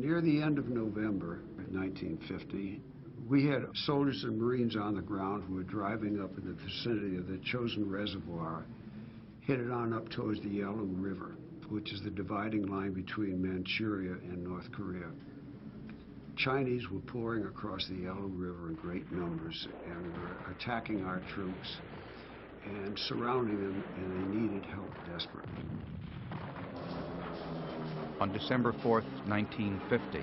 Near the end of November 1950, we had soldiers and Marines on the ground who were driving up in the vicinity of the Chosin Reservoir, headed on up towards the Yalu River, which is the dividing line between Manchuria and North Korea. Chinese were pouring across the Yalu River in great numbers and were attacking our troops and surrounding them, and they needed help desperately. On December 4th, 1950,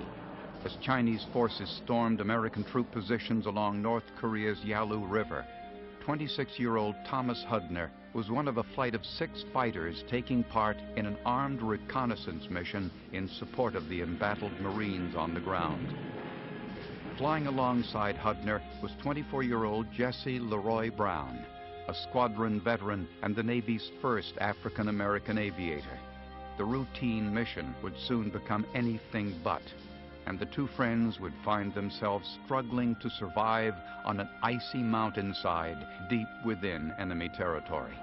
as Chinese forces stormed American troop positions along North Korea's Yalu River, 26-year-old Thomas Hudner was one of a flight of 6 fighters taking part in an armed reconnaissance mission in support of the embattled Marines on the ground. Flying alongside Hudner was 24-year-old Jesse Leroy Brown, a squadron veteran and the Navy's first African-American aviator. The routine mission would soon become anything but, and the two friends would find themselves struggling to survive on an icy mountainside deep within enemy territory.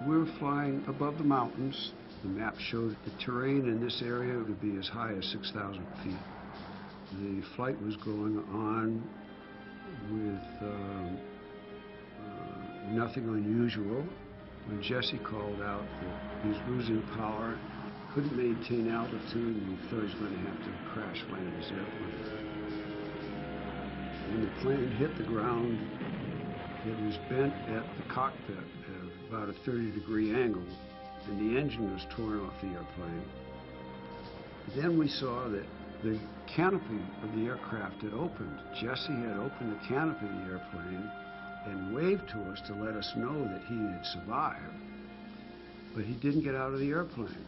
We were flying above the mountains. The map showed the terrain in this area would be as high as 6,000 feet. The flight was going on with nothing unusual when Jesse called out that he was losing power, couldn't maintain altitude, and he thought he was going to have to crash land his airplane. When the plane hit the ground, it was bent at the cockpit at about a 30-degree angle, and the engine was torn off the airplane. Then we saw that the canopy of the aircraft had opened. Jesse had opened the canopy of the airplane and waved to us to let us know that he had survived, but he didn't get out of the airplane.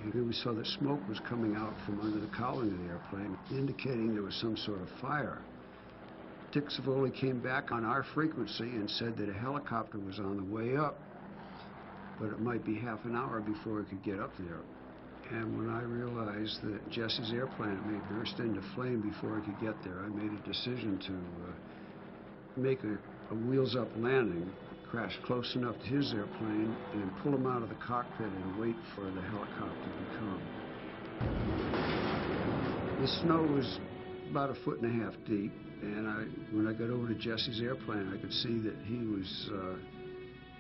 And then we saw that smoke was coming out from under the cowling of the airplane, indicating there was some sort of fire. Dick Savoli came back on our frequency and said that a helicopter was on the way up, but it might be half an hour before it could get up there. And when I realized that Jesse's airplane may burst into flame before it could get there, I made a decision to make a wheels-up landing, crash close enough to his airplane, and pull him out of the cockpit and wait for the helicopter to come. The snow was about 1.5 feet deep, and when I got over to Jesse's airplane, I could see that he was,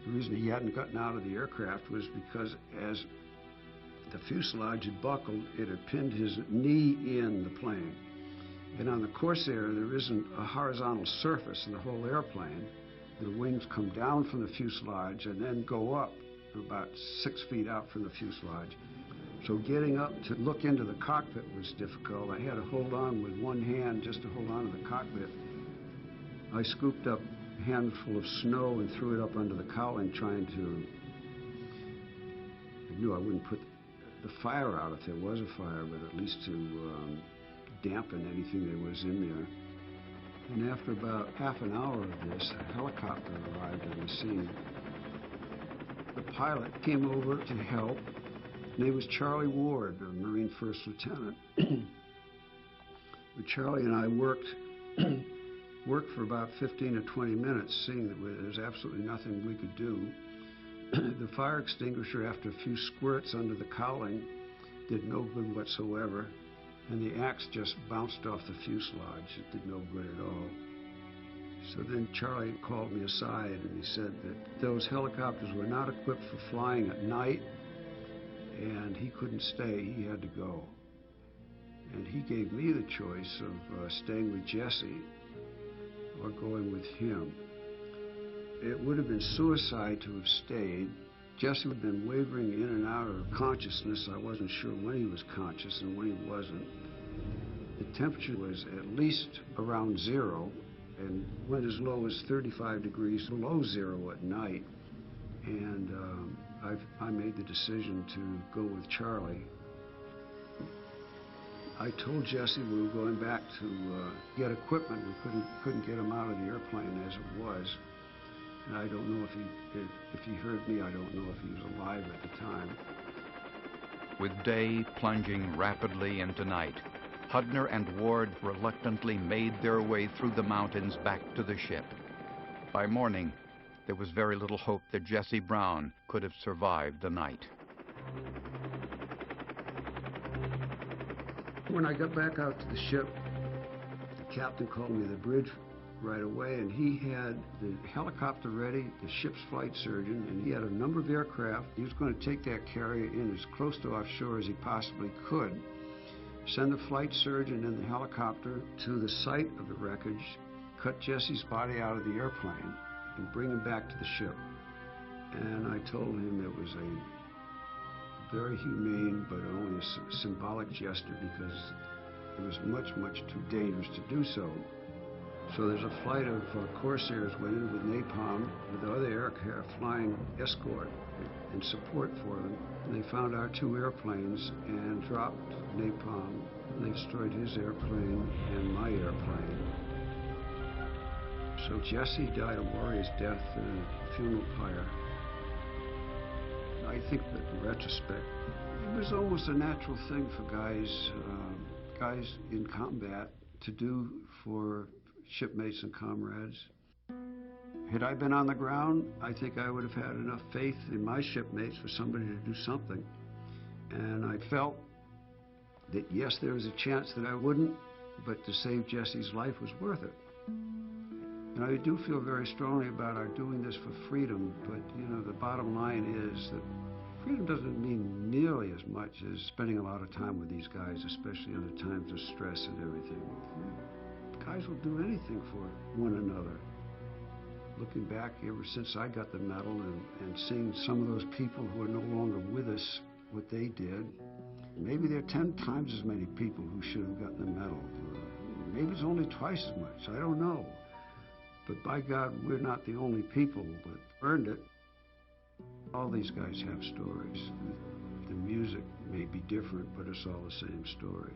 the reason he hadn't gotten out of the aircraft was because as the fuselage had buckled, it had pinned his knee in the plane. And on the Corsair, there isn't a horizontal surface in the whole airplane. The wings come down from the fuselage and then go up about 6 feet out from the fuselage. So getting up to look into the cockpit was difficult. I had to hold on with one hand just to hold on to the cockpit. I scooped up a handful of snow and threw it up under the cowling, trying to, I knew I wouldn't put the fire out if there was a fire, but at least to dampen anything that was in there. And after about half an hour of this, a helicopter arrived on the scene. The pilot came over to help. His name was Charlie Ward, a Marine First Lieutenant. But Charlie and I worked for about 15 or 20 minutes, seeing that there was absolutely nothing we could do. The fire extinguisher, after a few squirts under the cowling, did no good whatsoever, and the axe just bounced off the fuselage. It did no good at all. So then Charlie called me aside and he said that those helicopters were not equipped for flying at night, and he couldn't stay, he had to go. And he gave me the choice of staying with Jesse or going with him. It would have been suicide to have stayed. Jesse had been wavering in and out of consciousness. I wasn't sure when he was conscious and when he wasn't. The temperature was at least around 0 and went as low as 35 degrees below 0 at night. And I made the decision to go with Charlie. I told Jesse we were going back to get equipment. We couldn't get him out of the airplane as it was. And I don't know if he heard me. I don't know if he was alive at the time. With day plunging rapidly into night, Hudner and Ward reluctantly made their way through the mountains back to the ship. By morning, there was very little hope that Jesse Brown could have survived the night. When I got back out to the ship, the captain called me to the bridge right away, and he had the helicopter ready, the ship's flight surgeon, and he had a number of aircraft. He was going to take that carrier in as close to offshore as he possibly could, send the flight surgeon and the helicopter to the site of the wreckage, cut Jesse's body out of the airplane, and bring him back to the ship. And I told him it was a very humane but only a symbolic gesture because it was much, much too dangerous to do so. So there's a flight of Corsairs went in with napalm with the other aircraft flying escort and support for them. And they found our two airplanes and dropped napalm. They destroyed his airplane and my airplane. So Jesse died a warrior's death in a funeral pyre. I think that in retrospect, it was almost a natural thing for guys in combat to do for shipmates and comrades. Had I been on the ground, I think I would have had enough faith in my shipmates for somebody to do something. And I felt that yes, there was a chance that I wouldn't, but to save Jesse's life was worth it. And I do feel very strongly about our doing this for freedom, but you know, the bottom line is that freedom doesn't mean nearly as much as spending a lot of time with these guys, especially under times of stress and everything. Guys will do anything for one another. Looking back, ever since I got the medal and seeing some of those people who are no longer with us, what they did, maybe there are 10 times as many people who should have gotten the medal. Maybe it's only twice as much, I don't know. But by God, we're not the only people that earned it. All these guys have stories. The music may be different, but it's all the same story.